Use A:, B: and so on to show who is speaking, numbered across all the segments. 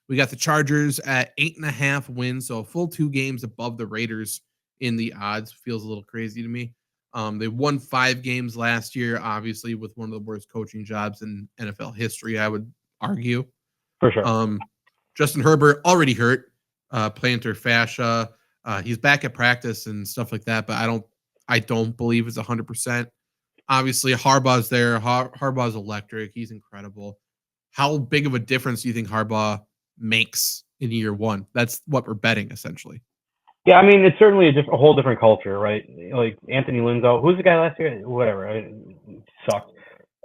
A: We got the Chargers at 8.5 wins, so a full 2 games above the Raiders in the odds. Feels a little crazy to me. They won 5 games last year, obviously with one of the worst coaching jobs in NFL history, I would argue.
B: For sure.
A: Justin Herbert already hurt, plantar fascia. He's back at practice and stuff like that, but I don't believe it's 100%. Obviously, Harbaugh's there. Harbaugh's electric. He's incredible. How big of a difference do you think Harbaugh makes in year one? That's what we're betting, essentially.
B: Yeah, I mean, it's certainly a whole different culture, right? Like Anthony Lynn's out. Who's the guy last year? Whatever. It sucked.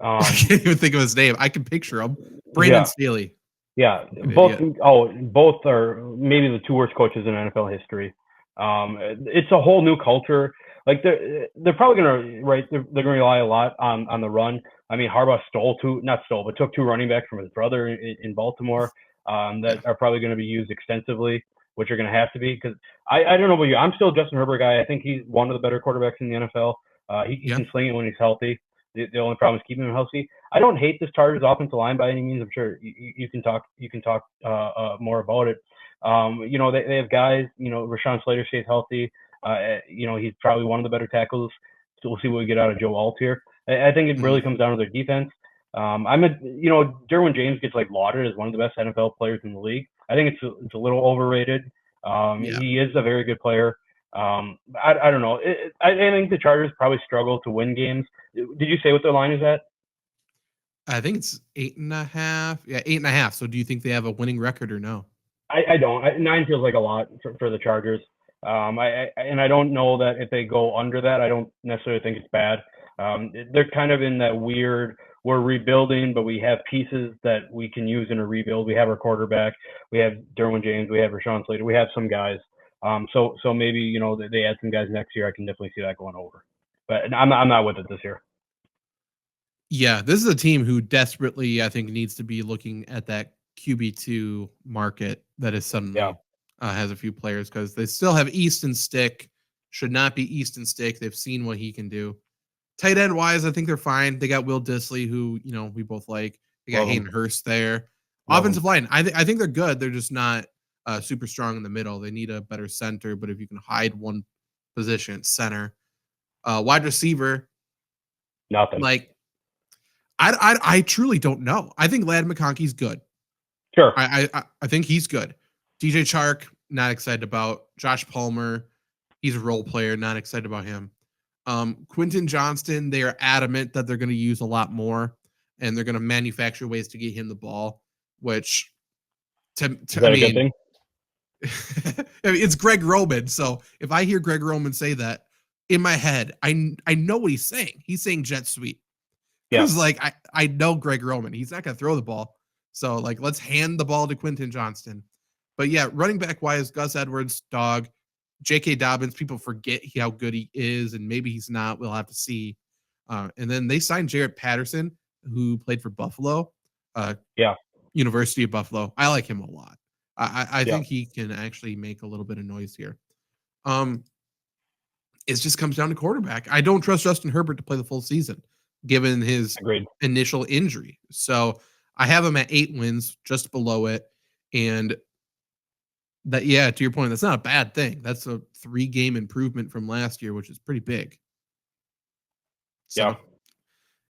A: I can't even think of his name. I can picture him. Brandon Staley.
B: Yeah, both are maybe the 2 worst coaches in NFL history. It's a whole new culture. Like they're probably gonna they're gonna rely a lot on the run. I mean, Harbaugh took 2 running backs from his brother in Baltimore that are probably going to be used extensively, which are going to have to be, because I don't know about you. I'm still a Justin Herbert guy. I think he's one of the better quarterbacks in the NFL. He can sling it when he's healthy. The only problem is keeping him healthy. I don't hate this Chargers offensive line by any means. I'm sure you can talk more about it. They have guys. Rashawn Slater stays healthy. He's probably one of the better tackles. So we'll see what we get out of Joe Alt here. I think it really comes down to their defense. Derwin James gets lauded as one of the best NFL players in the league. I think it's a little overrated. He is a very good player. I don't know. I think the Chargers probably struggle to win games. Did you say what their line is at?
A: I think it's 8.5. Yeah, 8.5. So do you think they have a winning record or no?
B: I don't. 9 feels like a lot for the Chargers. I don't know that if they go under that, I don't necessarily think it's bad. They're kind of in that weird, we're rebuilding, but we have pieces that we can use in a rebuild. We have our quarterback. We have Derwin James. We have Rashawn Slater. We have some guys. So maybe, they add some guys next year. I can definitely see that going over. But I'm not with it this year.
A: Yeah, this is a team who desperately, I think, needs to be looking at that QB2 market that is suddenly has a few players, because they still have Easton Stick. Should not be Easton Stick. They've seen what he can do. Tight end wise, I think they're fine. They got Will Dissly, who we both like. They got Hayden Hurst there. Offensive line, I think they're good. They're just not super strong in the middle. They need a better center, but if you can hide one position, center. Wide receiver,
B: nothing.
A: I truly don't know. I think Ladd McConkey's good.
B: Sure.
A: I think he's good. DJ Chark, not excited about. Josh Palmer, he's a role player, not excited about him. Quentin Johnston, they are adamant that they're going to use a lot more, and they're going to manufacture ways to get him the ball, which
B: is that a good thing?
A: I mean, it's Greg Roman. So if I hear Greg Roman say that in my head, I know what he's saying. He's saying jet sweep. Because I know Greg Roman. He's not going to throw the ball. So let's hand the ball to Quentin Johnston. But yeah, running back wise, Gus Edwards, dog. J.K. Dobbins, people forget how good he is, and maybe he's not. We'll have to see. And then they signed Jarrett Patterson, who played for Buffalo. University of Buffalo. I like him a lot. I think he can actually make a little bit of noise here. It just comes down to quarterback. I don't trust Justin Herbert to play the full season, given his initial injury. So I have him at 8 wins, just below it. And that, to your point, that's not a bad thing. That's a 3-game improvement from last year, which is pretty big. So